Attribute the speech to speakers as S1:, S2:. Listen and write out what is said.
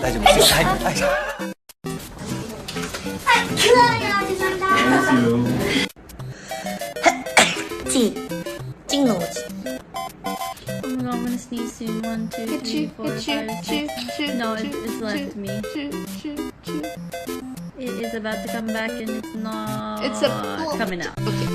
S1: 大丈夫ですよ。はいはい。
S2: T. Jingle.
S3: Oh my god, I'm gonna sneeze soon. 1, 2, 3, 4, 5, 6. No, it's left me. It is about to come back and it's not coming out.
S4: Okay.